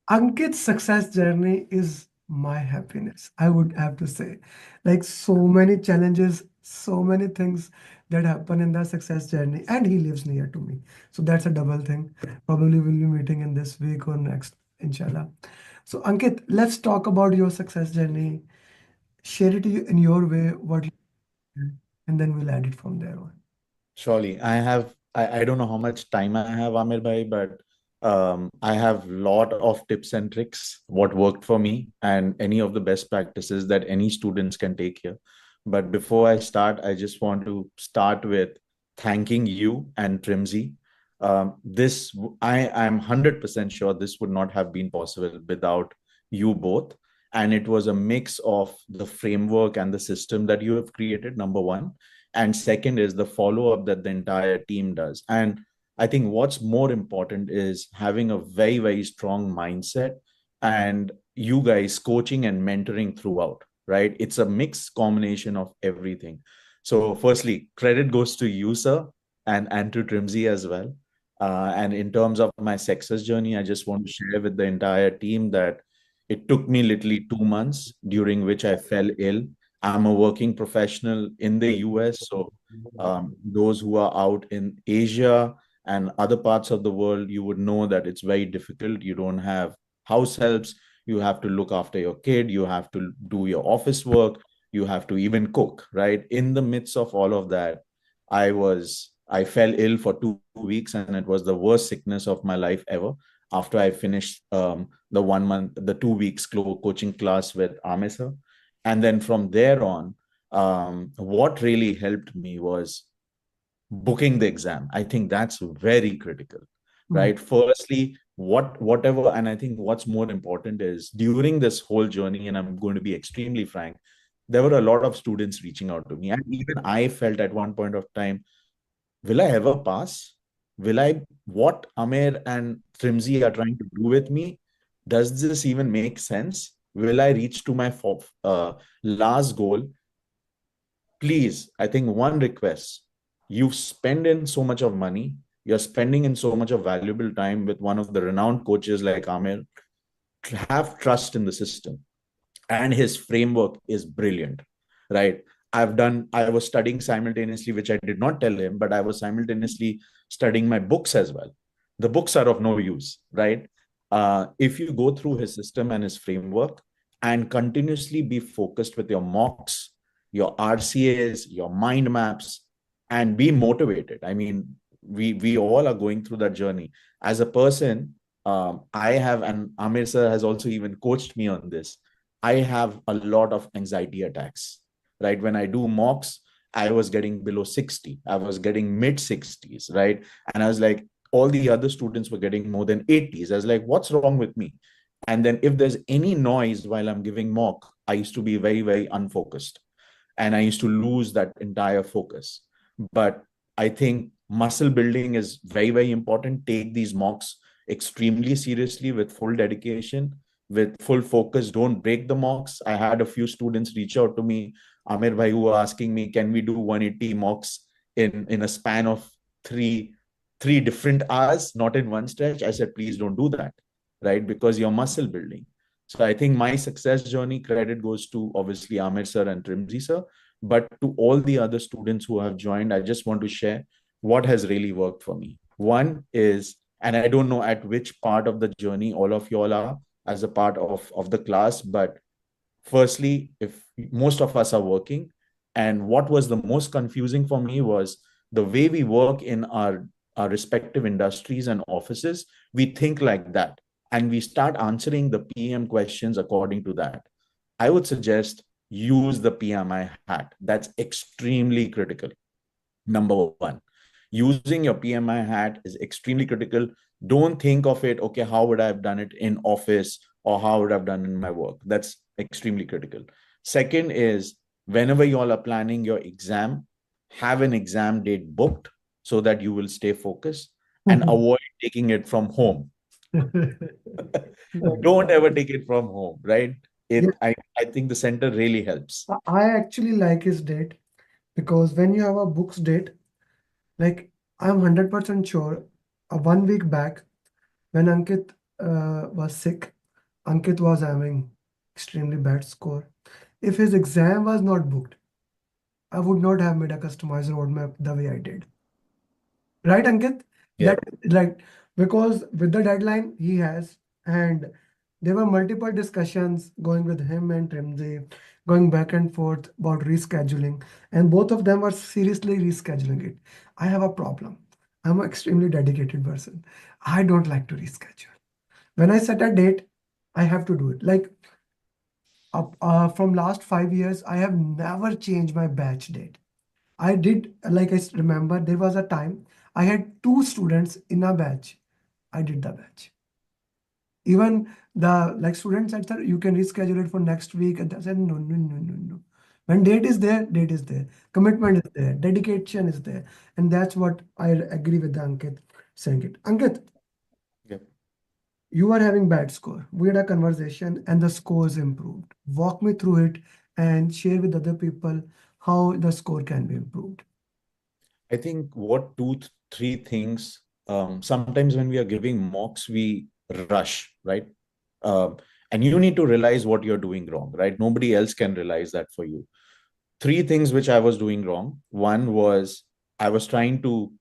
Ankit's success journey is my happiness, I would have to say. Like so many challenges, so many things that happen in the success journey, and he lives near to me. So that's a double thing. Probably we'll be meeting in this week or next, inshallah. So Ankit, let's talk about your success journey. Share it in your way, what you did, and then we'll add it from there on. Surely, I don't know how much time I have, Amir bhai, but I have lot of tips and tricks, what worked for me, and any of the best practices that any students can take here. But before I start, I just want to start with thanking you and Trimsy. I'm 100% sure this would not have been possible without you both. And it was a mix of the framework and the system that you have created, number one, and second is the follow up that the entire team does. And I think what's more important is having a very strong mindset, and you guys coaching and mentoring throughout, right? It's a mixed combination of everything. So firstly, credit goes to you, sir, and to Trimsy as well. And in terms of my success journey, I just want to share with the entire team that it took me literally 2 months, during which I fell ill. I'm a working professional in the US. So, those who are out in Asia and other parts of the world, you would know that it's very difficult. You don't have house helps. You have to look after your kid. You have to do your office work. You have to even cook, right? In the midst of all of that, I fell ill for 2 weeks, and it was the worst sickness of my life ever. After I finished the 1 month, the 2 weeks coaching class with Amesa, and then from there on, what really helped me was booking the exam. I think that's very critical, Mm. right? Firstly, whatever, and I think what's more important is during this whole journey, and I'm going to be extremely frank, there were a lot of students reaching out to me, and even I felt at one point of time, will I ever pass? Will I, what Amir and Trimsy are trying to do with me? Does this even make sense? Will I reach to my last goal? Please, I think one request, you spend in so much of money, you're spending in so much of valuable time with one of the renowned coaches like Amir. Have trust in the system, and his framework is brilliant, right? I was studying simultaneously, which I did not tell him, but I was simultaneously studying my books as well. The books are of no use, right? If you go through his system and his framework and continuously be focused with your mocks, your RCAs, your mind maps, and be motivated. I mean, we all are going through that journey. As a person, I have, and Amir sir has also even coached me on this. I have a lot of anxiety attacks, right? When I do mocks, I was getting below 60. I was getting mid 60s, right? And I was like, all the other students were getting more than 80s. I was like, what's wrong with me? And then if there's any noise while I'm giving mock, I used to be very unfocused, and I used to lose that entire focus. But I think muscle building is very important. Take these mocks extremely seriously with full dedication, with full focus. Don't break the mocks. I had a few students reach out to me, Amir bhai, who were asking me, can we do 180 mocks in a span of three different hours, not in one stretch? I said, please don't do that, right? Because you're muscle building. So I think my success journey credit goes to obviously Amir sir and Trimzi sir, but to all the other students who have joined, I just want to share what has really worked for me. One is, and I don't know at which part of the journey all of y'all are as a part of the class, but firstly, if most of us are working, and what was the most confusing for me was the way we work in our respective industries and offices. We think like that, and we start answering the PM questions according to that. I would suggest use the PMI hat. That's extremely critical. Number one, using your PMI hat is extremely critical. Don't think of it, okay, how would I have done it in office, or how would I have done in my work? That's extremely critical. Second is, whenever you all are planning your exam, have an exam date booked so that you will stay focused, and avoid taking it from home. Don't ever take it from home, right? Yeah, I think the center really helps. I actually like his date because when you have a book's date, like I'm 100% sure, 1 week back when Ankit was sick, Ankit was having extremely bad score. If his exam was not booked, I would not have made a customized roadmap the way I did. Right, Ankit? Yeah. That like because with the deadline he has, and there were multiple discussions going with him and Trimji, going back and forth about rescheduling, and both of them were seriously rescheduling it. I have a problem. I'm an extremely dedicated person. I don't like to reschedule. When I set a date, I have to do it. Like from last 5 years, I have never changed my batch date. I did, like remember, there was a time I had two students in a batch. I did the batch. Even the like students said, sir, you can reschedule it for next week. And I said, no, no, no, no, no. When date is there, date is there. Commitment is there. Dedication is there. And that's what I agree with the Ankit saying it. Ankit, Yeah. you are having bad score. We had a conversation and the scores improved. Walk me through it and share with other people how the score can be improved. I think what three things, sometimes when we are giving mocks, we rush, right? Um, and you need to realize what you're doing wrong, right? Nobody else can realize that for you. Three things which I was doing wrong. One was I was trying to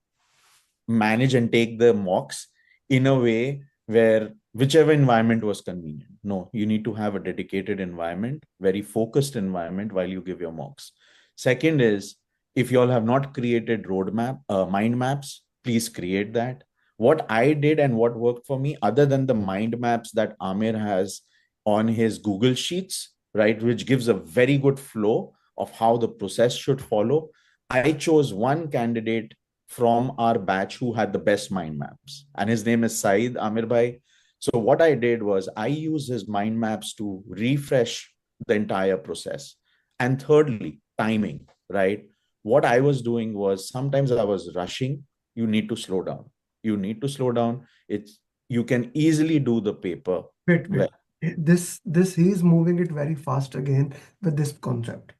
manage and take the mocks in a way where whichever environment was convenient. No, you need to have a dedicated environment, very focused environment while you give your mocks. Second is, if you all have not created roadmap, mind maps, please create that. What I did and what worked for me, other than the mind maps that Amir has on his Google Sheets, right, which gives a very good flow of how the process should follow. I chose one candidate from our batch who had the best mind maps, and his name is Saeed Amir Bhai. So what I did was I used his mind maps to refresh the entire process. And thirdly, timing, right? What I was doing was sometimes I was rushing. You need to slow down. You need to slow down. It's you can easily do the paper Wait, well. wait. This he is moving it very fast again with this concept.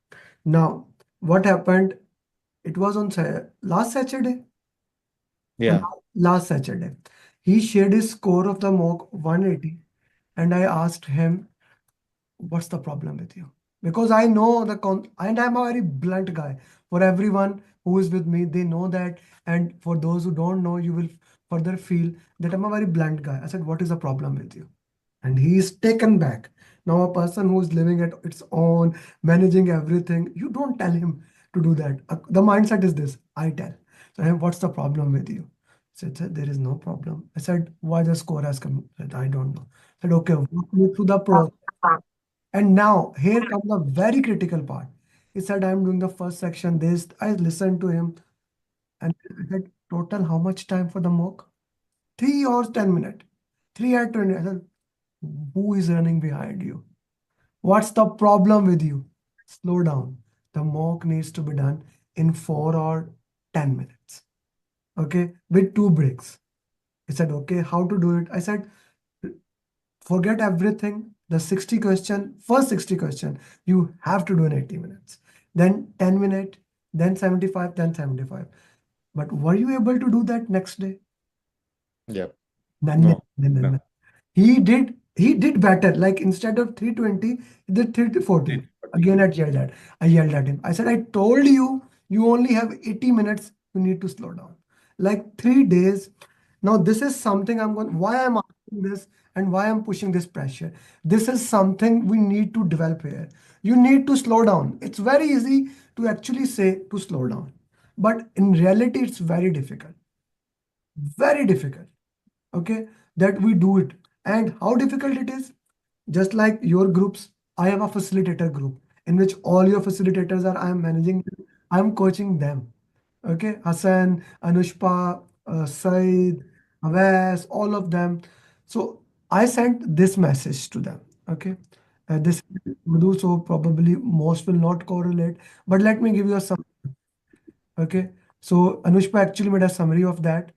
Now, what happened? It was on last Saturday. On Yeah. last Saturday, he shared his score of the mock 180, and I asked him, "What's the problem with you?" Because I know and I'm a very blunt guy. For everyone who is with me, they know that, and for those who don't know, you will further feel that I'm a very blunt guy. I said, "What is the problem with you?" And he is taken back. Now, a person who is living at its own, managing everything, you don't tell him to do that. The mindset is this: I tell. So, what's the problem with you? Said, there is no problem. I said, why the score has come? Said, I don't know. I said, okay, walk me through the pro. And now, here comes the very critical part. He said, I'm doing the first section. This, I listened to him and I said, total, how much time for the mock? 3 hours, 10 minutes. 3 hours, 20. I said, who is running behind you? What's the problem with you? Slow down. The mock needs to be done in 4 or 10 minutes. Okay, with two breaks. He said, okay, how to do it? I said, forget everything. The 60 question, first 60 question, you have to do in 80 minutes. Then 10 minutes, then 75, then 75. But were you able to do that next day? Yeah. None, No. none, none, No. none. He did better. Like instead of 320, he did 340. Again, I yelled at him. I said, I told you, you only have 80 minutes. You need to slow down. Like 3 days. Now, this is something why I'm asking this and why I'm pushing this pressure. This is something we need to develop here. You need to slow down. It's very easy to actually say to slow down. But in reality, it's very difficult. Very difficult. Okay, that we do it. And how difficult it is, just like your groups, I have a facilitator group in which all your facilitators are, I am managing them, I'm coaching them. Okay, Hassan, Anushpa, Said, Awais, all of them. So I sent this message to them. Okay, this Madhu, so probably most will not correlate, but let me give you a some. Okay, so Anushpa actually made a summary of that.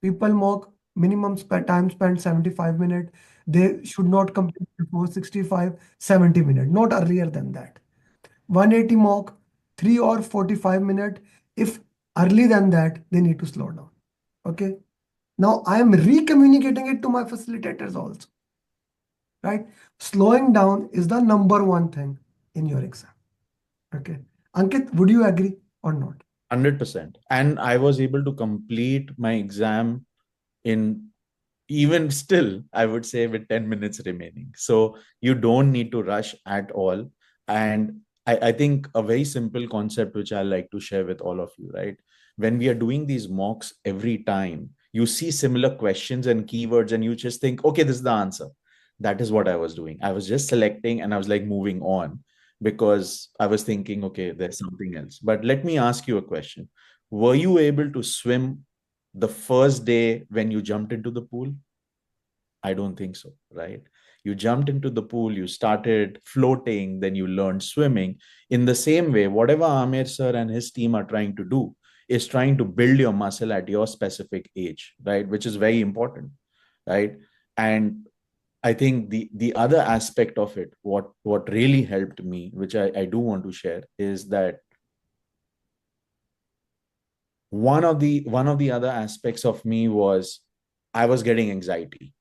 People mock minimum time spent 75 minutes. They should not complete before 65, 70 minutes, not earlier than that. 180 mock, 3 or 45 minutes. If early than that, they need to slow down. Okay. Now I am re-communicating it to my facilitators also. right? Slowing down is the number one thing in your exam. Okay. Ankit, would you agree or not? 100%. And I was able to complete my exam in, even still, I would say, with 10 minutes remaining. So you don't need to rush at all. And I think a very simple concept which I like to share with all of you, right? When we are doing these mocks, every time you see similar questions and keywords and you just think, okay, this is the answer. That is what I was doing. I was just selecting and I was like moving on because I was thinking, okay, there's something else. But let me ask you a question. Were you able to swim the first day when you jumped into the pool? I don't think so, right? You jumped into the pool, you started floating, then you learned swimming. In the same way, whatever Amir sir and his team are trying to do is trying to build your muscle at your specific age, right? Which is very important, right? And I think the other aspect of it, what really helped me, which I do want to share, is that one of the other aspects of me was I was getting anxiety.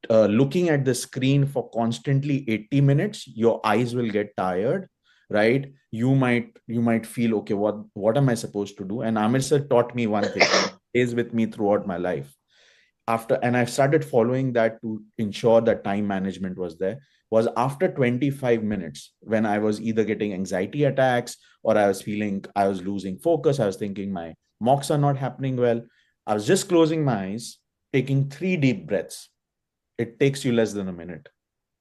Looking at the screen for constantly 80 minutes, your eyes will get tired, right? You might feel, okay, what am I supposed to do? And Amir sir taught me one thing, is with me throughout my life. And I've started following that to ensure that time management was there. Was after 25 minutes when I was either getting anxiety attacks or I was feeling I was losing focus, I was thinking my mocks are not happening well. I was just closing my eyes, taking 3 deep breaths. It takes you less than a minute.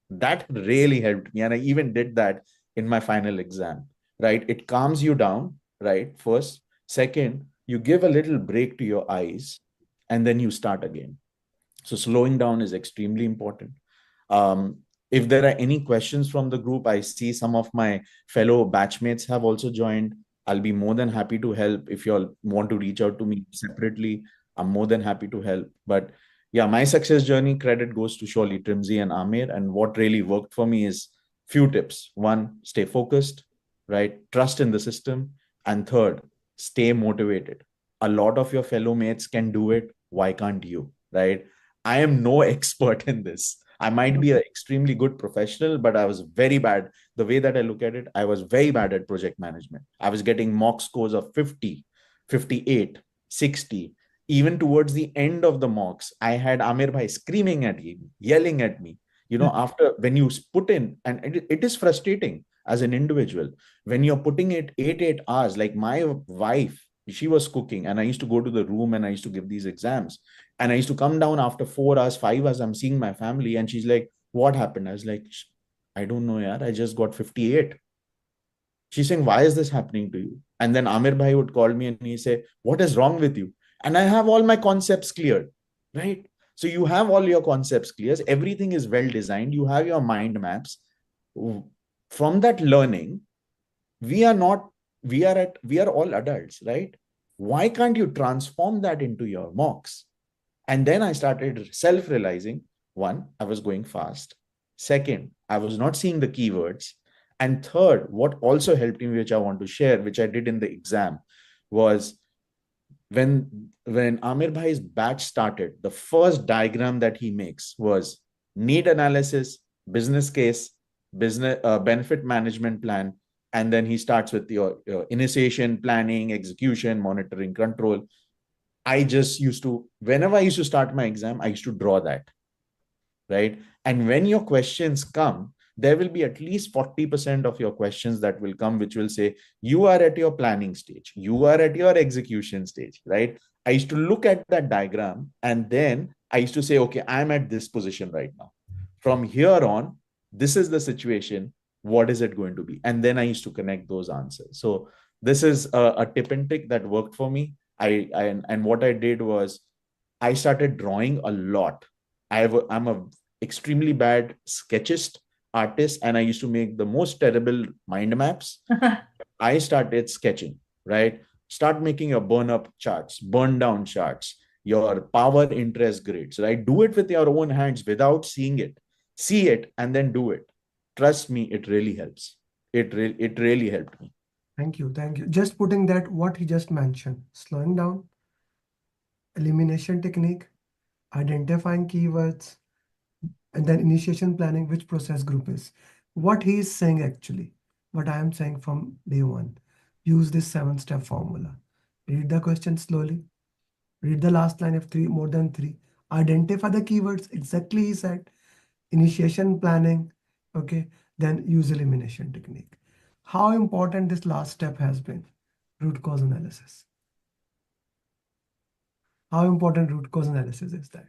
That really helped me. And I even did that in my final exam, right? It calms you down, right? First. Second, you give a little break to your eyes and then you start again. So slowing down is extremely important. Um, if there are any questions from the group, I see some of my fellow batchmates have also joined. I'll be more than happy to help. If you all want to reach out to me separately, I'm more than happy to help. But yeah, my success journey credit goes to surely Trimzi and Amir. And what really worked for me is few tips. One, stay focused, right? Trust in the system. And third, stay motivated. A lot of your fellow mates can do it. Why can't you? Right? I am no expert in this. I might be an extremely good professional, but I was very bad. The way that I look at it, I was very bad at project management. I was getting mock scores of 50, 58, 60. Even towards the end of the mocks, I had Amir Bhai screaming at me, yelling at me. After when you put in, and it is frustrating as an individual when you're putting it 8 hours. Like my wife, she was cooking, and I used to go to the room and I used to give these exams. And I used to come down after 4 hours, 5 hours. I'm seeing my family, and she's like, "What happened?" I was like, "I don't know, yaar. I just got 58." She's saying, "Why is this happening to you?" And then Amir Bhai would call me and he say, "What is wrong with you?" And I have all my concepts cleared, right? So you have all your concepts clear. Everything is well designed. You have your mind maps. From that learning, we are not, we are all adults, right? Why can't you transform that into your mocks? And then I started self realizing, one, I was going fast. Second, I was not seeing the keywords. And third, what also helped me, which I want to share, which I did in the exam, was when Amir Bhai's batch started, the first diagram that he makes was need analysis, business case, business benefit management plan, and then he starts with your initiation, planning, execution, monitoring, control. I just used to, whenever I used to start my exam, I used to draw that, right? And when your questions come, there will be at least 40% of your questions that will come, which will say, you are at your planning stage, you are at your execution stage, right? I used to look at that diagram and then I used to say, okay, I'm at this position right now. From here on, this is the situation. What is it going to be? And then I used to connect those answers. So this is a tip and trick that worked for me. And what I did was I started drawing a lot. I'm a extremely bad sketchist artist, and I used to make the most terrible mind maps. I started sketching, right? Start making your burn up charts, burn down charts, your power interest grids, right? Do it with your own hands without seeing it. See it and then do it. Trust me, it really helps. It really helped me. Thank you. Thank you. Just putting that, what he just mentioned, slowing down, elimination technique, identifying keywords, And then initiation planning, which process group is. What he is saying actually, what I am saying from day one, use this 7-step formula. Read the question slowly. Read the last line if three more than three. Identify the keywords. Exactly he said. Initiation planning. Okay. Then use elimination technique. How important this last step has been. Root cause analysis. How important root cause analysis is that?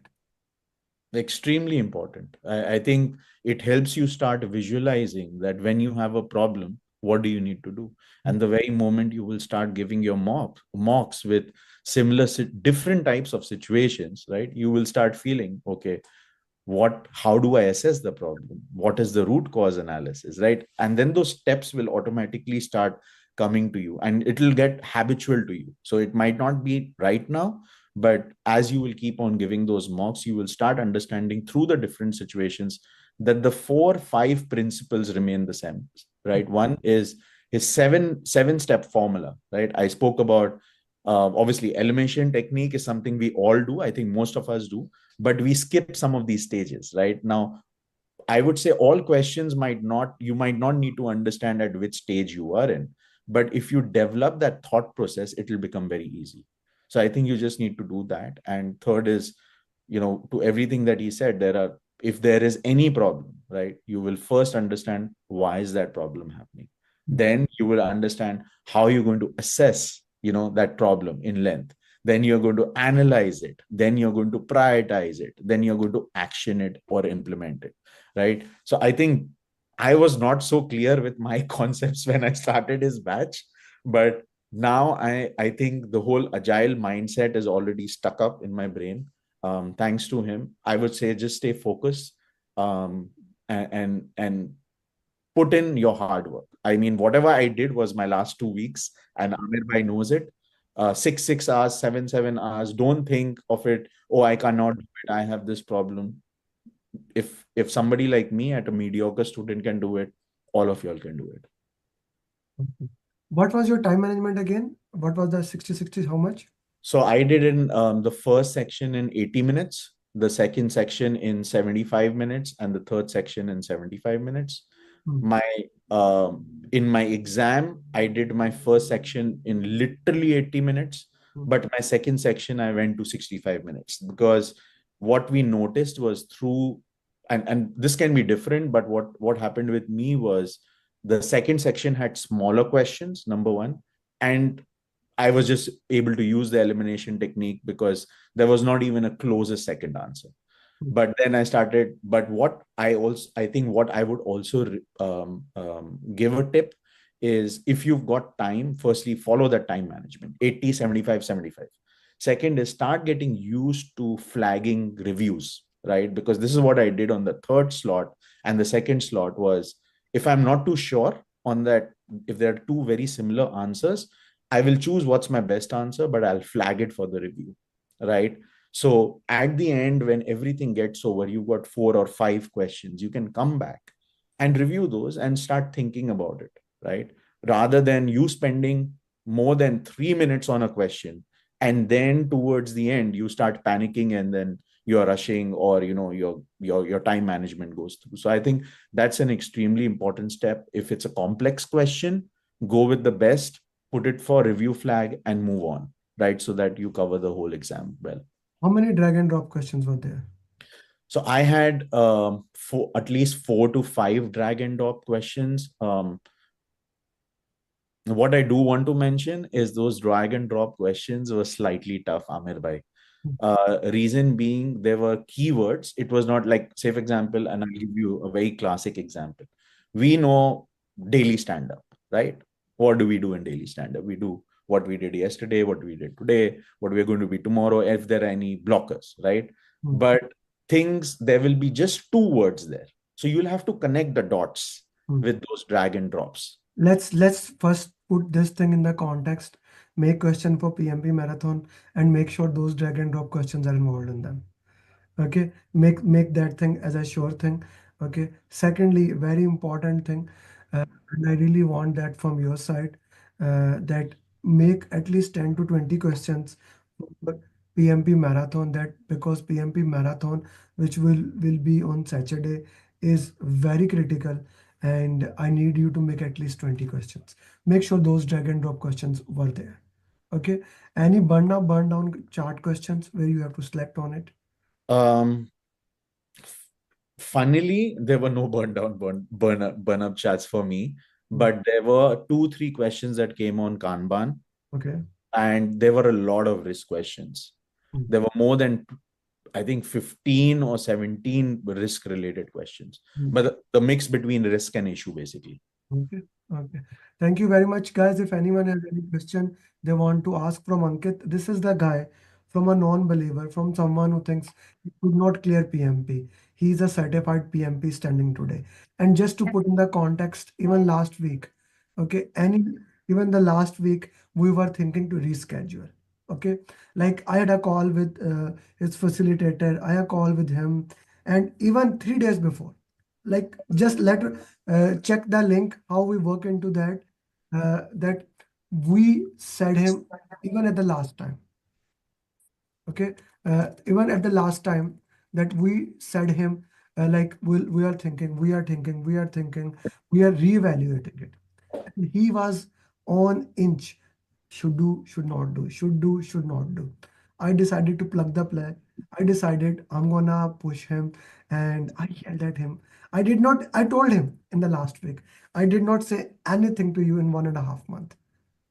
Extremely important. I think it helps you start visualizing that when you have a problem, what do you need to do? And the very moment you will start giving your mocks with different types of situations, right? You will start feeling, okay, how do I assess the problem? What is the root cause analysis, right? And then those steps will automatically start coming to you and it will get habitual to you. So it might not be right now, but as you will keep on giving those mocks, you will start understanding through the different situations that the 4 5 principles remain the same, right? One is his seven step formula, right? I spoke about obviously elimination technique is something we all do. I think most of us do, but we skip some of these stages. Right now, I would say all questions you might not need to understand at which stage you are in, but if you develop that thought process, it will become very easy. So I think you just need to do that. And third is, to everything that he said, if there is any problem, right, you will first understand why is that problem happening. Then you will understand how you're going to assess, that problem in length. Then you're going to analyze it. Then you're going to prioritize it. Then you're going to action it or implement it, right? So I think I was not so clear with my concepts when I started his batch, but now I think the whole agile mindset is already stuck up in my brain. Thanks to him, I would say just stay focused, and put in your hard work. I mean, whatever I did was my last 2 weeks, and Amir Bhai knows it. 6 6 hours, 7 7 hours. Don't think of it. Oh, I cannot do it. I have this problem. If somebody like me, at a mediocre student, can do it, all of y'all can do it. Okay. What was your time management again? What was the 60/60? How much? So I did in the first section in 80 minutes, the second section in 75 minutes, and the third section in 75 minutes. Hmm. My in my exam, I did my first section in literally 80 minutes, Hmm. but my second section I went to 65 minutes because what we noticed was through, and this can be different, but what happened with me was the second section had smaller questions, number one, and I was just able to use the elimination technique because there was not even a closest second answer. Hmm. But then I started. But I think what I would also give a tip is, if you've got time, firstly, follow that time management 80, 75, 75. Second is start getting used to flagging reviews, right? Because this is what I did on the third slot. And the second slot was, if I'm not too sure on that, if there are two very similar answers, I will choose what's my best answer, but I'll flag it for the review, right? So at the end, when everything gets over, you've got 4 or 5 questions, you can come back and review those and start thinking about it, right? Rather than you spending more than 3 minutes on a question, and then towards the end, you start panicking and then you're rushing, or your time management goes through. So I think that's an extremely important step. If it's a complex question, go with the best, put it for review flag and move on, right? So that you cover the whole exam well. How many drag and drop questions were there? So I had at least 4 to 5 drag and drop questions. What I do want to mention is those drag and drop questions were slightly tough, Amir bhai. Hmm. Reason being, there were keywords. It was not like, say, for example, and I'll give you a very classic example. We know daily stand up, right? What do we do in daily stand up? We do what we did yesterday, what we did today, what we're going to be tomorrow, if there are any blockers, right? Hmm. But there will be just 2 words there. So you'll have to connect the dots Hmm. with those drag and drops. Let's first put this thing in the context. Make question for PMP marathon and make sure those drag and drop questions are involved in them. Okay, make that thing as a sure thing. Okay. Secondly, very important thing, and I really want that from your side, that make at least 10 to 20 questions PMP marathon, that because PMP marathon, which will be on Saturday, is very critical, and I need you to make at least 20 questions. Make sure those drag and drop questions were there. Okay. Any burn up, burn down chart questions where you have to select on it? Um, Funnily, there were no burn up chats for me, Hmm. but there were two, three questions that came on Kanban, Okay. and there were a lot of risk questions. Hmm. There were more than, I think, 15 or 17 risk related questions, Hmm. but the mix between risk and issue, basically. Okay. Okay. Thank you very much, guys. If anyone has any question they want to ask from Ankit, this is the guy from a non-believer, from someone who thinks he could not clear PMP. He's a certified PMP standing today. And just to put in the context, even last week, okay, even the last week, we were thinking to reschedule. Okay. Like I had a call with his facilitator, I had a call with him, and even 3 days before, like just check the link how we work into that, that we said him even at the last time. Okay. Even at the last time that we said him, like we are thinking, we are reevaluating it. And he was on inch, should do, should not do, should do, should not do. I decided to plug the play. I decided I'm gonna push him, and I yelled at him. I told him in the last week, I did not say anything to you in 1.5 months.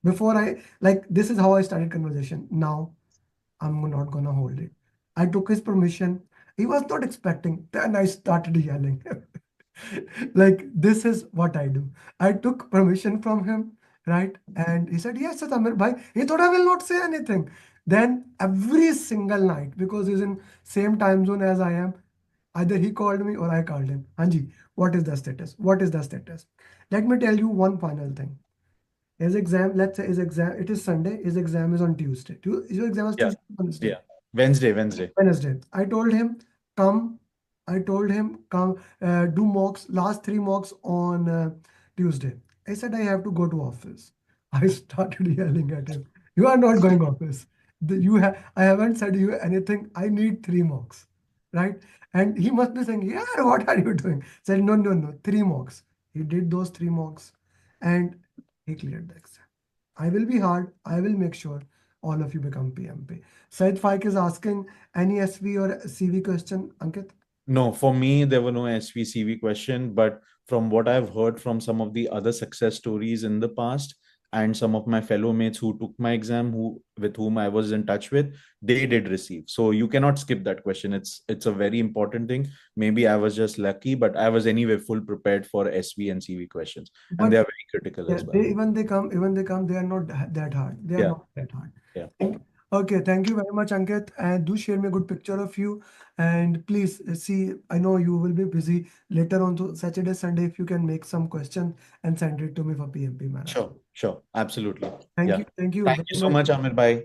Before like, this is how I started conversation. Now I'm not gonna hold it. I took his permission. He was not expecting. Then I started yelling. Like, this is what I do. I took permission from him, right? And he said, yes, Amir bhai. He thought I will not say anything. Then every single night, because he's in same time zone as I am, either he called me or I called him. Hanji, what is the status? What is the status? Let me tell you one final thing. His exam, let's say his exam, it is Sunday, his exam is on Tuesday. Your exam is Yeah. Tuesday, Wednesday. Yeah. Wednesday. Wednesday. Come. I told him, come, do mocks, last three mocks on Tuesday. I said, I have to go to office. I started yelling at him. You are not going office. I haven't said you anything. I need three mocks, right? And he must be saying, yeah, what are you doing? Said, no, no, no, three mocks. He did those three mocks, and he cleared the exam. I will be hard. I will make sure all of you become PMP. Said Faik is asking, any SV or CV question, Ankit? No, for me, there were no SVCV question, but from what I've heard from some of the other success stories in the past and some of my fellow mates who took my exam, who with whom I was in touch with, they did receive. So you cannot skip that question. It's a very important thing. Maybe I was just lucky, but I was anyway full prepared for SV and CV questions, and they But are very critical yeah, as well. they come, they are not that hard. They are Yeah, not that hard. yeah. Okay, thank you very much, Ankit. And do share me a good picture of you. And please see, I know you will be busy later on to Saturday, Sunday. If you can make some questions and send it to me for PMP Marathon. Sure, absolutely. Thank Yeah. you. Thank you Thank very you so much. much, Amir Bhai.